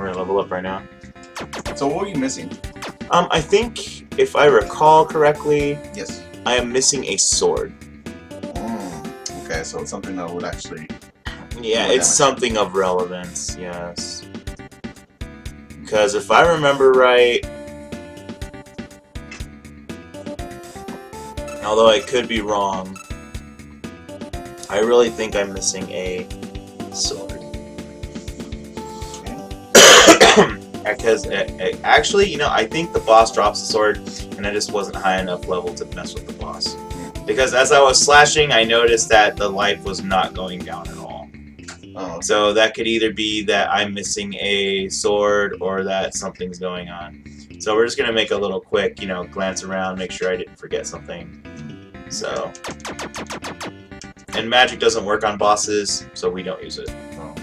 We're gonna level up right now. So what were you missing? I think, if I recall correctly, Yes. I am missing a sword. Okay, so it's something that would actually... Yeah, More it's damage. something of relevance, yes. Because if I remember right, although I could be wrong, I really think I'm missing a sword. Because actually, you know, I think the boss drops the sword, and I just wasn't high enough level to mess with the boss. Because as I was slashing, I noticed that the life was not going down at all. Oh. So that could either be that I'm missing a sword or that something's going on. So we're just gonna make a little quick, you know, glance around, make sure I didn't forget something. So, and magic doesn't work on bosses, so we don't use it. Oh.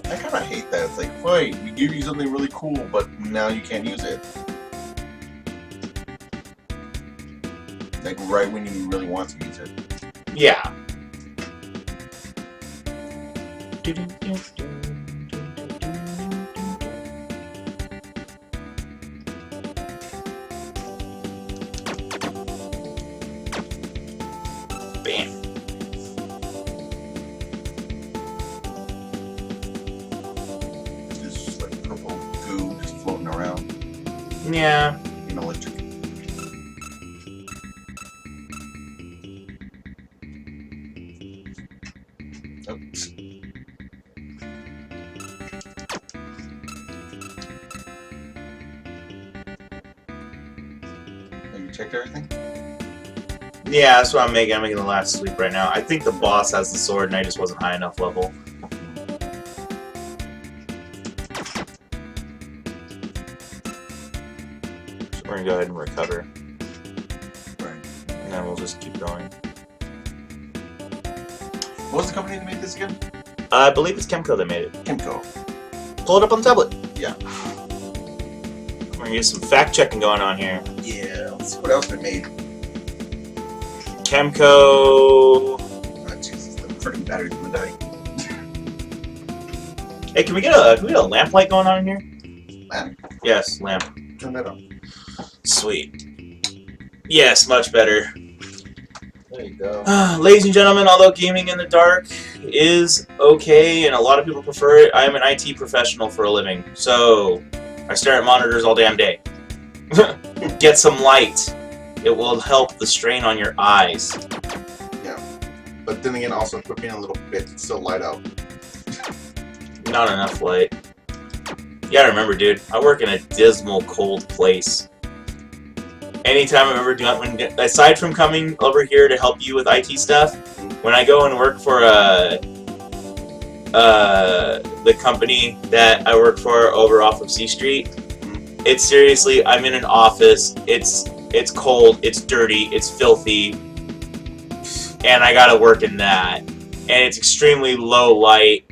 I kind of hate that. It's like, wait, we give you something really cool, but now you can't use it. Like right when you really want to use it. Yeah. Bam. Just like purple goo just floating around. Yeah. You know, electric. Oops. Have you checked everything? Yeah, that's what I'm making. I'm making the last sweep right now. I think the boss has the sword and I just wasn't high enough level. So we're gonna go ahead and recover. Right. And then we'll just keep going. What was the company that made this again? I believe it's Chemco that made it. Chemco. Pull it up on the tablet. Yeah. We're gonna get some fact checking going on here. Yeah. Let's see what else they made. Chemco. Oh, Jesus, the freaking battery's gonna die. Hey, can we get a lamp light going on in here? Lamp. Yes, lamp. Turn that on. Sweet. Yes, much better. There you go. Ladies and gentlemen, although gaming in the dark is okay and a lot of people prefer it, I am an IT professional for a living. So, I stare at monitors all damn day. Get some light. It will help the strain on your eyes. Yeah. But then again, also, quit being a little bit, it's still light out. Not enough light. You gotta remember, dude, I work in a dismal, cold place. Anytime I've ever done, aside from coming over here to help you with IT stuff, when I go and work for the company that I work for over off of C Street, it's seriously, I'm in an office, it's cold, it's dirty, it's filthy, and I gotta work in that. And it's extremely low light,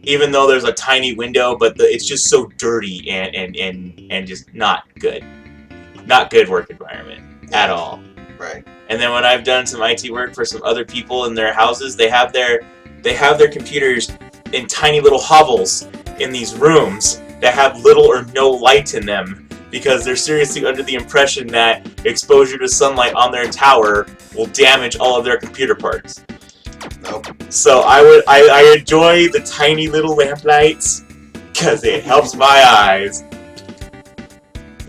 even though there's a tiny window, but it's just so dirty and just not good. Not good work environment at all. Right. And then when I've done some IT work for some other people in their houses, they have their computers in tiny little hovels in these rooms that have little or no light in them because they're seriously under the impression that exposure to sunlight on their tower will damage all of their computer parts. Nope. So I enjoy the tiny little lamp lights because it helps my eyes.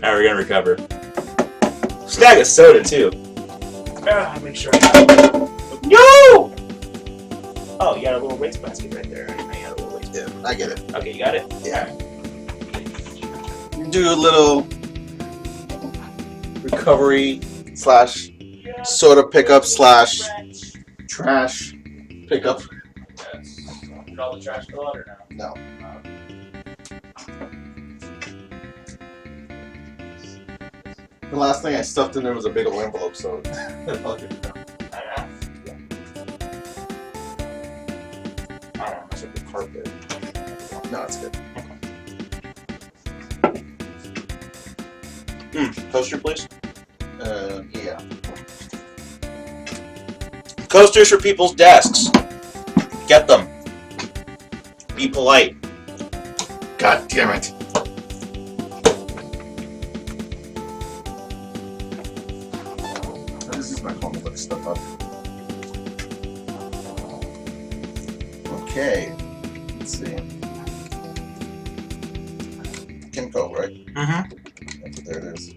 Now we're gonna recover. Snag a soda too. Make sure I got it. No! Oh, you got a little waste basket right there. I got a little waste basket. Yeah, I get it. Okay, you got it? Yeah. Do a little recovery slash soda pickup slash trash pickup. Yes. Did all the trash go out or no? No. The last thing I stuffed in there was a big old envelope, so I'll give it down. I don't know, I should be carpet. No, it's good. Coaster, please. Yeah. Coasters for people's desks. Get them. Be polite. God damn it. This is my phone to look stuff up. Okay. Let's see. Kimco, right? Mm-hmm. There it is.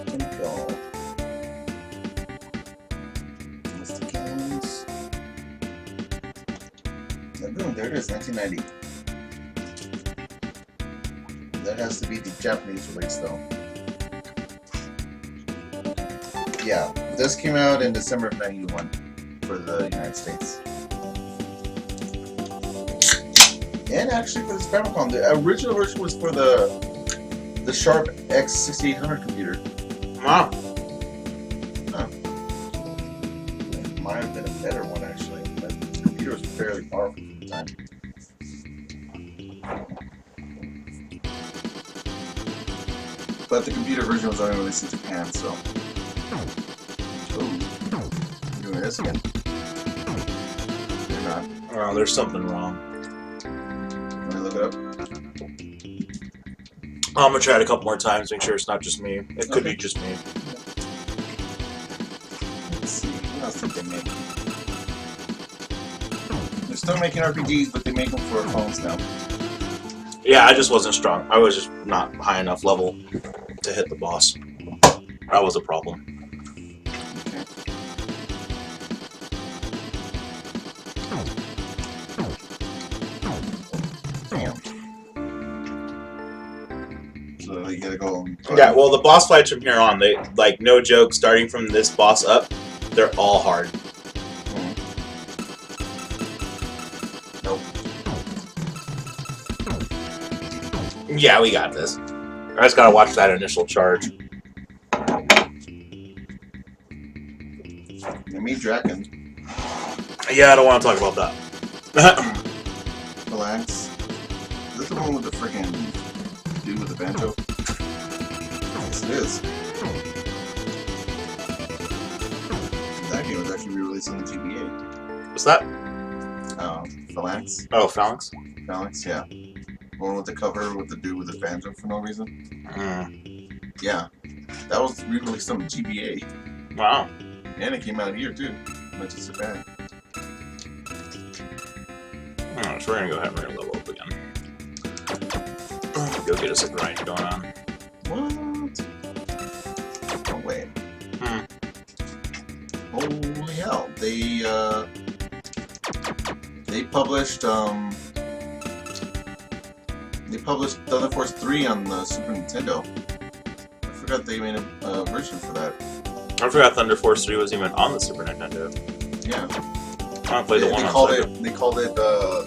Kimco. Mr. Kings. Lagoon, there it is, 1990. That has to be the Japanese release, though. Yeah, this came out in December of '91 for the United States. And actually for the Famicom. The original version was for the Sharp X6800 computer. Wow. Huh. It might have been a better one, actually. But the computer was fairly powerful at the time. But the computer version was only released in Japan, so. Oh, doing this again. They're not. Oh, there's something wrong. Let me look it up. I'm gonna try it a couple more times, make sure it's not just me. It could be just me. Let's see. What else did they make? They're still making RPGs, but they make them for phones now. Yeah, I just wasn't strong. I was just not high enough level to hit the boss. That was a problem. Damn. So you gotta go. Yeah, well, the boss fights from here on, they, like, no joke, starting from this boss up, they're all hard. Nope. Yeah, we got this. I just gotta watch that initial charge. They made Draken. Yeah, I don't want to talk about that. Relax. Is this the one with the freaking dude with the banjo? Yes, it is. That game was actually re-released on the GBA. What's that? Phalanx. Oh, Phalanx? Phalanx, yeah. One with the cover with the dude with the banjo for no reason. Yeah. That was re-released on the GBA. Wow. And it came out here too. Not just Japan. Alright, so we're gonna go ahead and we're gonna level up again. Go get us a grind going on. What? No way. Holy hell. They published Thunder Force 3 on the Super Nintendo. I forgot they made a version for that. I forgot Thunder Force 3 was even on the Super Nintendo. Yeah. I want to play the one on Sega. They called it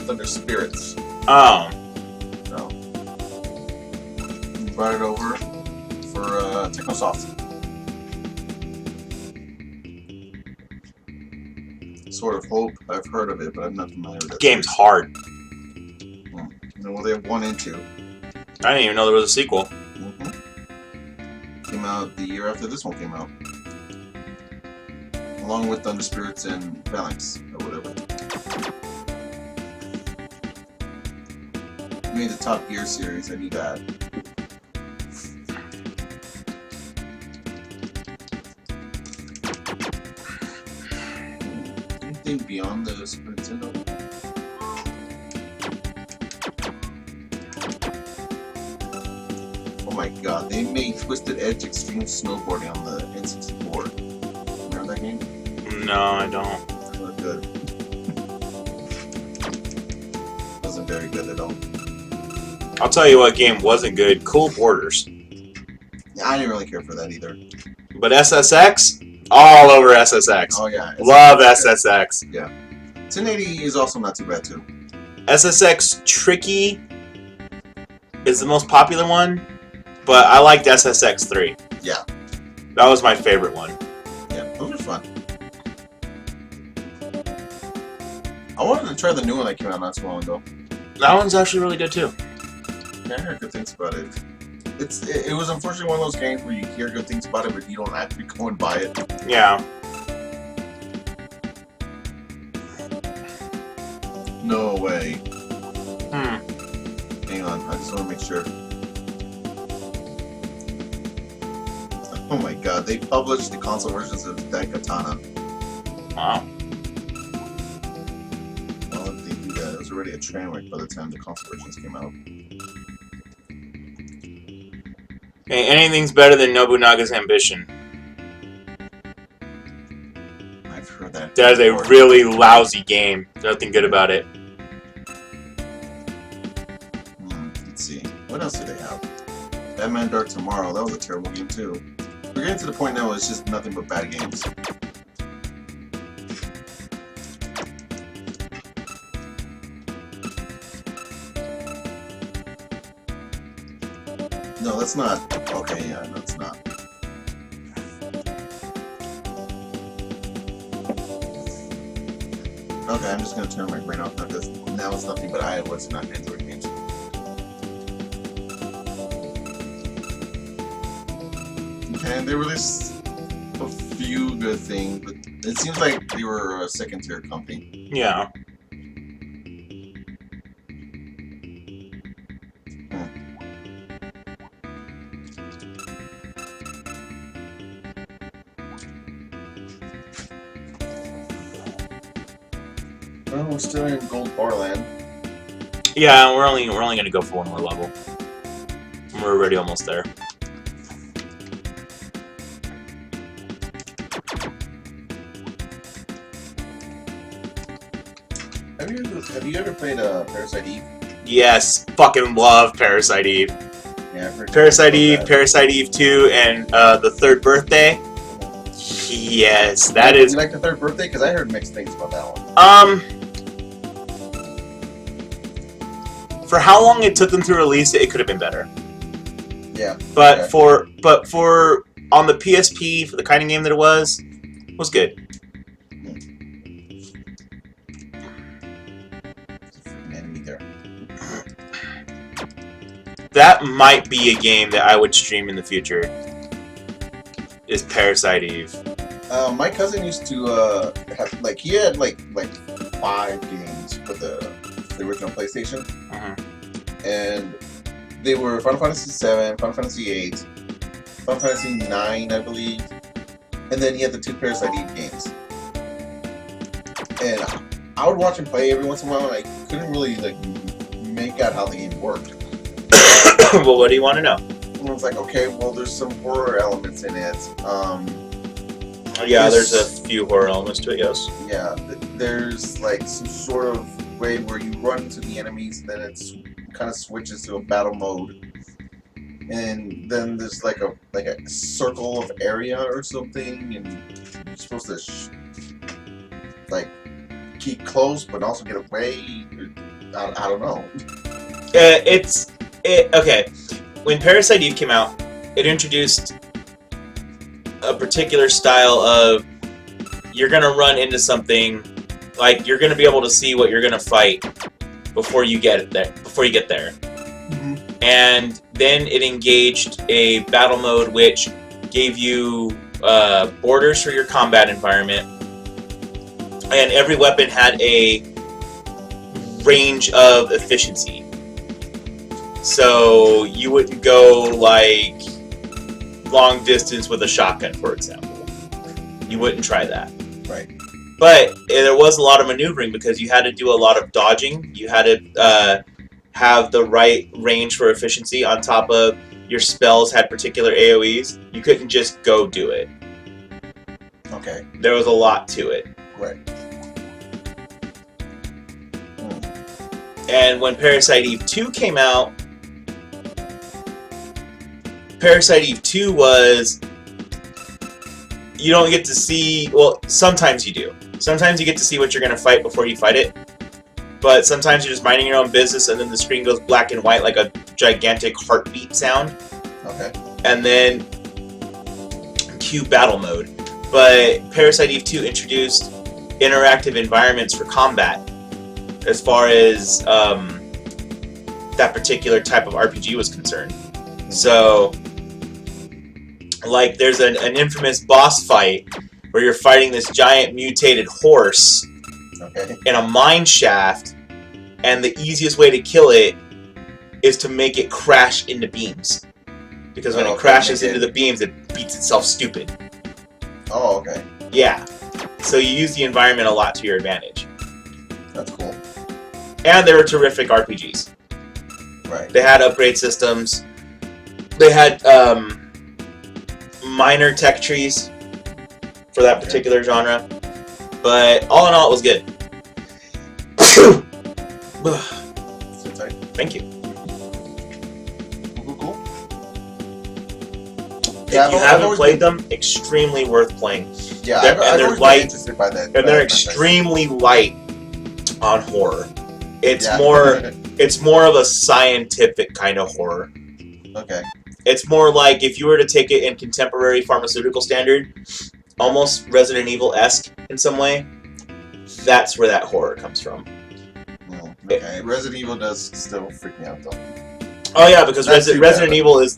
Thunder Spirits. Oh. So brought it over for Technosoft. Sort of Hope. I've heard of it, but I'm not familiar with it. Game's hard. Well, they have 1 and 2. I didn't even know there was a sequel. Came out the year after this one came out. Along with Thunder Spirits and Phalanx, or whatever. Made the Top Gear series, I knew that. Anything beyond the Super Nintendo? Oh my god, they made Twisted Edge Extreme Snowboarding on the N64. Remember that game? No, I don't. It wasn't good. Wasn't very good at all. I'll tell you what game wasn't good. Cool Borders. Yeah, I didn't really care for that either. But SSX? All over SSX. Oh yeah. Love SSX. Yeah. 1080 is also not too bad too. SSX Tricky is the most popular one, but I liked SSX 3. Yeah. That was my favorite one. Yeah, those were fun. I wanted to try the new one that came out not too long ago. That one's actually really good too. Yeah, I heard good things about it. It was unfortunately one of those games where you hear good things about it, but you don't actually go and buy it. Yeah. No way. Hmm. Hang on, I just want to make sure. Oh my god, they published the console versions of Daikatana. Wow. Why would they do that? It was already a train wreck by the time the console versions came out. Hey, anything's better than Nobunaga's Ambition. I've heard that. That is a really lousy game. Nothing good about it. Let's see. What else do they have? Batman Dark Tomorrow. That was a terrible game too. We're getting to the point now where it's just nothing but bad games. No, that's not. Okay, yeah, no, it's not. Okay, I'm just gonna turn my brain off now because now it's nothing but iOS and not Android games. Okay, they released a few good things, but it seems like they were a second-tier company. Yeah. Well, we're still in Gold Bar Land. Yeah, we're only gonna go for one more level. We're already almost there. Have you ever played Parasite Eve? Yes, fucking love Parasite Eve. Yeah, I've heard Parasite Eve, Parasite Eve 2, and the Third Birthday. Yes, that is. You like the Third Birthday? Because I heard mixed things about that one. For how long it took them to release it, it could have been better. Yeah. But okay. for on the PSP, for the kind of game that it was good. Enemy there. That might be a game that I would stream in the future. Is Parasite Eve. My cousin used to have he had like 5 games for the original PlayStation, and they were Final Fantasy VII, Final Fantasy VIII, Final Fantasy IX, I believe, and then he had the 2 Parasite Eve games. And I would watch him play every once in a while, and I couldn't really make out how the game worked. Well, what do you want to know? And I was like, okay, well, there's some horror elements in it. Yeah, there's a few horror elements to it, yes. Yeah, there's some sort of way where you run into the enemies, then it kind of switches to a battle mode, and then there's a circle of area or something, and you're supposed to keep close but also get away. I don't know. Okay. When Parasite Eve came out, it introduced a particular style of you're gonna run into something, you're gonna be able to see what you're gonna fight before you get there. And then it engaged a battle mode which gave you borders for your combat environment, and every weapon had a range of efficiency. So you wouldn't go long distance with a shotgun, for example. You wouldn't try that. Right. But there was a lot of maneuvering because you had to do a lot of dodging. You had to have the right range for efficiency. On top of your spells had particular AoEs. You couldn't just go do it. Okay. There was a lot to it. Right. And when Parasite Eve 2 came out, Parasite Eve 2 was, you don't get to see, well, sometimes you do. Sometimes you get to see what you're going to fight before you fight it. But sometimes you're just minding your own business and then the screen goes black and white like a gigantic heartbeat sound. Okay. And then cue battle mode. But Parasite Eve 2 introduced interactive environments for combat. As far as that particular type of RPG was concerned. So, like, there's an infamous boss fight where you're fighting this giant mutated horse in a mine shaft, and the easiest way to kill it is to make it crash into beams. Because when it crashes into the beams, it beats itself stupid. Oh, okay. Yeah. So you use the environment a lot to your advantage. That's cool. And they were terrific RPGs. Right. They had upgrade systems. They had minor tech trees for that particular genre. But all in all, it was good. Thank you. Cool. If you haven't played them, extremely worth playing. Yeah, they're light, interested by that. And they're extremely light on horror. It's more of a scientific kind of horror. Okay. It's more like if you were to take it in contemporary pharmaceutical standard, almost Resident Evil-esque in some way. That's where that horror comes from. Okay. Resident Evil does still freak me out though. Oh yeah, because Resident Evil is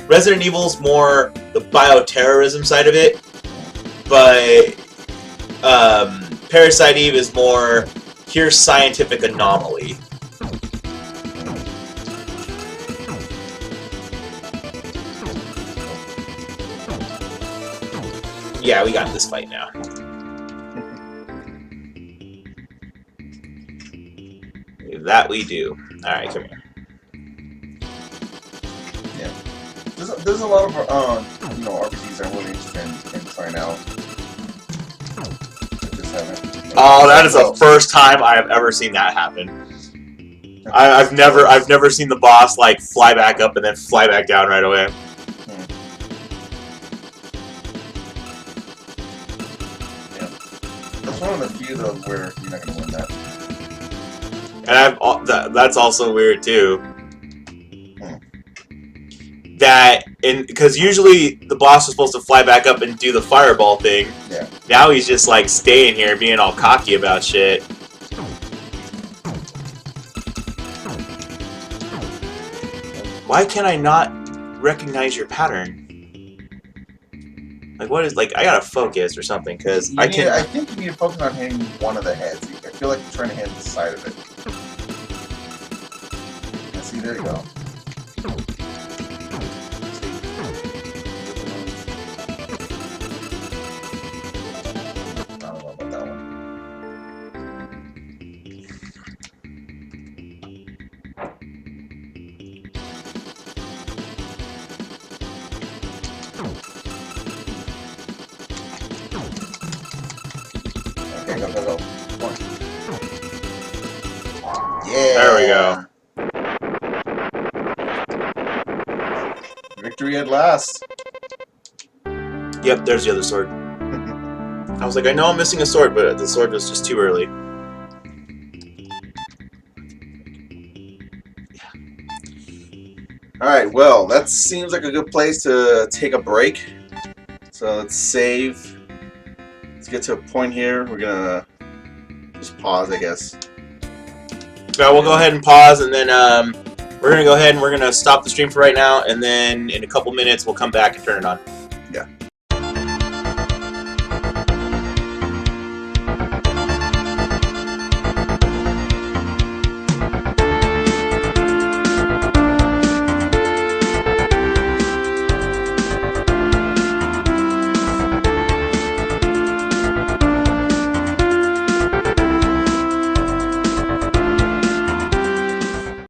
Resident Evil's more the bioterrorism side of it, but Parasite Eve is more here's scientific anomaly. Yeah, we got this fight now. That we do. Alright, come here. Yeah. There's a lot of RPGs I'm really interested in trying out. I just haven't. Oh, that is the first time I have ever seen that happen. I've never seen the boss like fly back up and then fly back down right away. Yeah. That's one of the few though where you're not gonna win that. And that's also weird too. Because usually the boss is supposed to fly back up and do the fireball thing. Yeah. Now he's just like staying here, being all cocky about shit. Why can I not recognize your pattern? Like, what is, like, I gotta focus or something, because I can't... I think you need to focus on hitting one of the heads. I feel like you're trying to hit the side of it. See, there you go. I don't know about that one. Okay, go. Come on. Yeah. There we go. Victory at last. Yep, there's the other sword. I was like, I know I'm missing a sword, but the sword was just too early. Alright, well, that seems like a good place to take a break. So let's save. Let's get to a point here. We're gonna just pause, I guess. Yeah, we'll go ahead and pause, and then we're gonna go ahead and we're gonna stop the stream for right now, and then in a couple minutes we'll come back and turn it on.